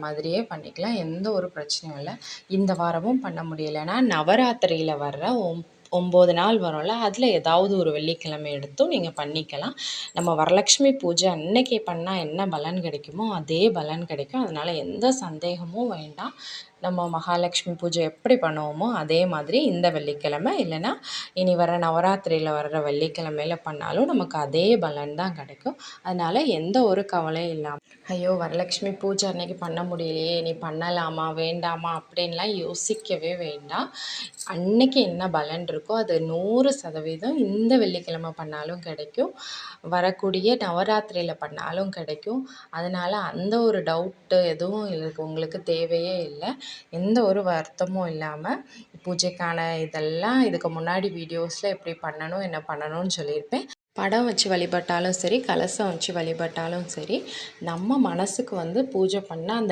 மாதிரியே பண்ணிக்கலாம். எந்த ஒரு பிரச்சனையும் இல்லை. இந்த வாரமும் பண்ண முடியலைன்னா நவராத்திரியில் வர்ற 9 நாள் வரும்ல, அதில் ஏதாவது ஒரு வெள்ளிக்கிழமை எடுத்தும் நீங்கள் பண்ணிக்கலாம். நம்ம வரலட்சுமி பூஜை அன்னைக்கு பண்ணால் என்ன பலன் கிடைக்குமோ அதே பலன் கிடைக்கும். அதனால் எந்த சந்தேகமும் வேண்டாம். நம்ம மகாலட்சுமி பூஜை எப்படி பண்ணுவோமோ அதே மாதிரி இந்த வெள்ளிக்கிழமை இல்லைன்னா இனி வர நவராத்திரியில் வர்ற வெள்ளிக்கிழமையில் பண்ணாலும் நமக்கு அதே பலன் தான் கிடைக்கும். அதனால் எந்த ஒரு கவலையும் இல்லாமல், ஐயோ வரலட்சுமி பூஜை அன்னைக்கு பண்ண முடியலையே, நீ பண்ணலாமா வேண்டாமா அப்படின்லாம் யோசிக்கவே வேண்டாம். அன்னைக்கு என்ன பலன் இருக்கோ அது 100% இந்த வெள்ளிக்கிழமை பண்ணாலும் கிடைக்கும், வரக்கூடிய நவராத்திரியில் பண்ணாலும் கிடைக்கும். அதனால் அந்த ஒரு டவுட்டு எதுவும் உங்களுக்கு தேவையே இல்லை. எந்த ஒரு வருத்தமும் இல்லாமல் பூஜைக்கான இதெல்லாம் இதுக்கு முன்னாடி வீடியோஸில் எப்படி பண்ணணும் என்ன பண்ணணும்னு சொல்லியிருப்பேன். படம் வச்சு வழிபட்டாலும் சரி, கலசம் வச்சு வழிபட்டாலும் சரி, நம்ம மனசுக்கு பூஜை பண்ணால் அந்த